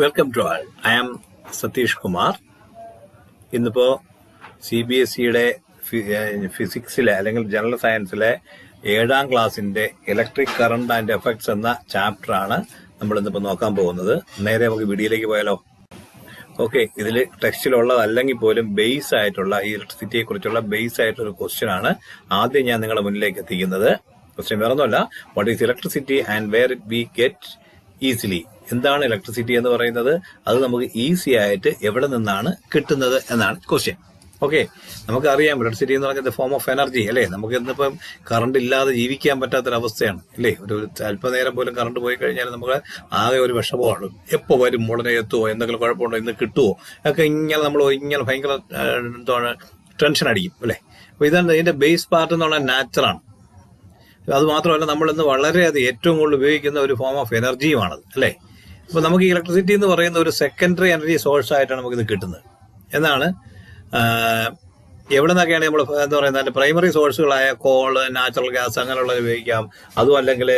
Welcome to all. I am Satheesh Kumar. ഇന്നിപ്പോൾ CBSEയുടെ ഫിസിക്സിലെ അല്ലെങ്കിൽ ജനറൽ സയൻസിലെ 7ാം ക്ലാസ്സിന്റെ ഇലക്ട്രിക് കറണ്ട് ആൻഡ് എഫക്ട്സ് എന്ന ചാപ്റ്ററാണ് നമ്മൾ ഇന്നിപ്പോൾ നോക്കാൻ പോകുന്നത്. നേരെ നമുക്ക് വീഡിയോയിലേക്ക് പോയാലോ? ഓക്കെ, ഇതിൽ ടെക്സ്റ്റിലുള്ളതല്ലെങ്കിൽ പോലും ബേസ് ആയിട്ടുള്ള ഈ ഇലക്ട്രിസിറ്റിയെ കുറിച്ചുള്ള ബേസ് ആയിട്ടുള്ള ഒരു ക്വസ്റ്റ്യൻ ആണ് ആദ്യം ഞാൻ നിങ്ങളുടെ മുന്നിലേക്ക് എത്തിക്കുന്നത്. ക്വസ്റ്റ്യൻ വേറൊന്നുമല്ല, what is electricity and where it we get easily. എന്താണ് ഇലക്ട്രിസിറ്റി എന്ന് പറയുന്നത്? അത് നമുക്ക് ഈസി ആയിട്ട് എവിടെ നിന്നാണ് കിട്ടുന്നത് എന്നാണ് ക്വസ്റ്റ്യൻ. ഓക്കെ, നമുക്കറിയാം ഇലക്ട്രിസിറ്റി എന്ന് പറഞ്ഞത് ഫോം ഓഫ് എനർജി അല്ലേ. നമുക്ക് ഇന്നിപ്പം കറണ്ട് ഇല്ലാതെ ജീവിക്കാൻ പറ്റാത്തൊരവസ്ഥയാണ് അല്ലേ. ഒരു അല്പനേരം പോലും കറണ്ട് പോയി കഴിഞ്ഞാൽ നമുക്ക് ആകെ ഒരു വിഷമമാണ്. എപ്പോൾ വരും, ഉടനെ എത്തുമോ, എന്തെങ്കിലും കുഴപ്പമുണ്ടോ, ഇന്ന് കിട്ടുമോ ഒക്കെ ഇങ്ങനെ നമ്മൾ ഇങ്ങനെ ഭയങ്കര എന്താണ് ടെൻഷൻ അടിക്കും അല്ലേ. അപ്പൊ ഇതാണ് ഇതിന്റെ ബേസ് പാർട്ട് എന്ന് പറഞ്ഞാൽ നാച്ചറാണ്. അത് മാത്രമല്ല, നമ്മളിന്ന് വളരെയധികം ഏറ്റവും കൂടുതൽ ഉപയോഗിക്കുന്ന ഒരു ഫോം ഓഫ് എനർജിയുമാണത് അല്ലേ. അപ്പൊ നമുക്ക് ഈ ഇലക്ട്രിസിറ്റി എന്ന് പറയുന്ന ഒരു സെക്കൻഡറി എനർജി സോഴ്സ് ആയിട്ടാണ് നമുക്കിത് കിട്ടുന്നത് എന്നാണ്. എവിടെ നിന്നൊക്കെയാണ് നമ്മൾ എന്താ പറയുന്നത്, അതിന്റെ പ്രൈമറി സോഴ്സുകളായ കോള്, നാച്ചുറൽ ഗ്യാസ് അങ്ങനെയുള്ളത് ഉപയോഗിക്കാം. അതും അല്ലെങ്കിൽ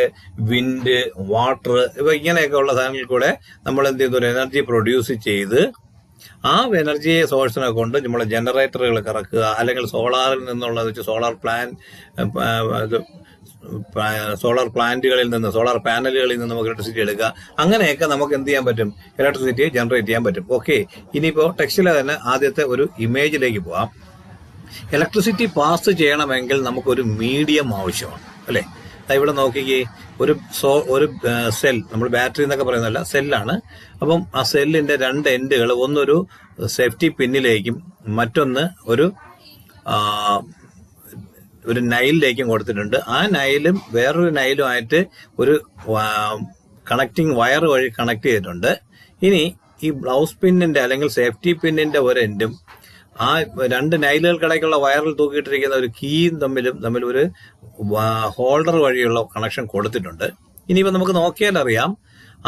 വിൻഡ്, വാട്ടർ, ഇപ്പൊ ഇങ്ങനെയൊക്കെ ഉള്ള സാധനങ്ങളിൽ കൂടെ നമ്മൾ എന്ത് ചെയ്തു, ഒരു എനർജി പ്രൊഡ്യൂസ് ചെയ്ത് ആ എനർജി സോഴ്സിനെ കൊണ്ട് നമ്മൾ ജനറേറ്ററുകൾ കറക്കുക, അല്ലെങ്കിൽ സോളാറിൽ നിന്നുള്ളത് വെച്ച് സോളാർ പ്ലാന്റുകളിൽ നിന്ന്, സോളാർ പാനലുകളിൽ നിന്ന് നമുക്ക് ഇലക്ട്രിസിറ്റി എടുക്കുക. അങ്ങനെയൊക്കെ നമുക്ക് എന്ത് ചെയ്യാൻ പറ്റും, ഇലക്ട്രിസിറ്റി ജനറേറ്റ് ചെയ്യാൻ പറ്റും. ഓക്കെ, ഇനിയിപ്പോ ടെക്സ്റ്റിലെ തന്നെ ആദ്യത്തെ ഒരു ഇമേജിലേക്ക് പോവാം. ഇലക്ട്രിസിറ്റി പാസ് ചെയ്യണമെങ്കിൽ നമുക്കൊരു മീഡിയം ആവശ്യമാണ് അല്ലെ. ഇവിടെ നോക്കിക്കേ, ഒരു സെൽ, നമ്മൾ ബാറ്ററി എന്നൊക്കെ പറയുന്നതല്ല, സെല്ലാണ്. അപ്പം ആ സെല്ലിന്റെ രണ്ട് എൻഡുകൾ, ഒന്നൊരു സേഫ്റ്റി പിന്നിലേക്കും മറ്റൊന്ന് ഒരു നൈലിലേക്കും കൊടുത്തിട്ടുണ്ട്. ആ നൈലും വേറൊരു നൈലുമായിട്ട് ഒരു കണക്റ്റിംഗ് വയർ വഴി കണക്ട് ചെയ്തിട്ടുണ്ട്. ഇനി ഈ ബ്ലൗസ് പിന്നിന്റെ അല്ലെങ്കിൽ സേഫ്റ്റി പിന്നിന്റെ ഒരു എൻഡും ആ രണ്ട് നൈലുകൾക്കിടയ്ക്കുള്ള വയറിൽ തൂക്കിയിട്ടിരിക്കുന്ന ഒരു കീയും തമ്മിൽ ഒരു ഹോൾഡർ വഴിയുള്ള കണക്ഷൻ കൊടുത്തിട്ടുണ്ട്. ഇനിയിപ്പോ നമുക്ക് നോക്കിയാൽ അറിയാം,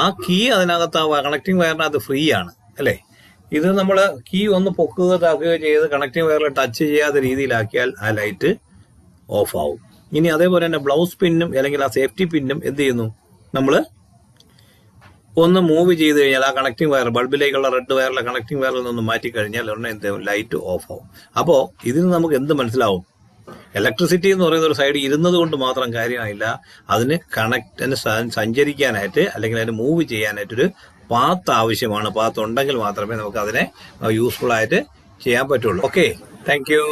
ആ കീ അതിനകത്ത്, ആ കണക്റ്റിംഗ് വയറിനകത്ത് ഫ്രീ ആണ് അല്ലെ. ഇത് നമ്മൾ കീ ഒന്ന് പൊക്കുകയോ താക്കുകയോ ചെയ്ത് കണക്റ്റിംഗ് വയറിൽ ടച്ച് ചെയ്യാത്ത രീതിയിലാക്കിയാൽ ആ ലൈറ്റ് ഓഫ് ആവും. ഇനി അതേപോലെ തന്നെ ബ്ലൗസ് പിന്നും അല്ലെങ്കിൽ ആ സേഫ്റ്റി പിന്നും എന്ത് ചെയ്യുന്നു, നമ്മൾ ഒന്ന് മൂവ് ചെയ്ത് കഴിഞ്ഞാൽ ആ കണക്റ്റിംഗ് വയർ, ബൾബിലേക്കുള്ള റെഡ് വയറിലെ കണക്റ്റിംഗ് വയറിൽ നിന്ന് മാറ്റി കഴിഞ്ഞാൽ ഉടനെ എന്ത് ലൈറ്റ് ഓഫ് ആവും. അപ്പോ ഇതിന് നമുക്ക് എന്ത് മനസ്സിലാവും? ഇലക്ട്രിസിറ്റി എന്ന് പറയുന്ന ഒരു സൈഡ് ഇരുന്നത് കൊണ്ട് മാത്രം കാര്യമായില്ല, അതിന് സഞ്ചരിക്കാനായിട്ട് അല്ലെങ്കിൽ അതിന് മൂവ് ചെയ്യാനായിട്ടൊരു പാത്ത് ആവശ്യമാണ്. പാത്ത് ഉണ്ടെങ്കിൽ മാത്രമേ നമുക്ക് അതിനെ യൂസ്ഫുൾ ആയിട്ട് ചെയ്യാൻ പറ്റുള്ളൂ. Okay, thank you.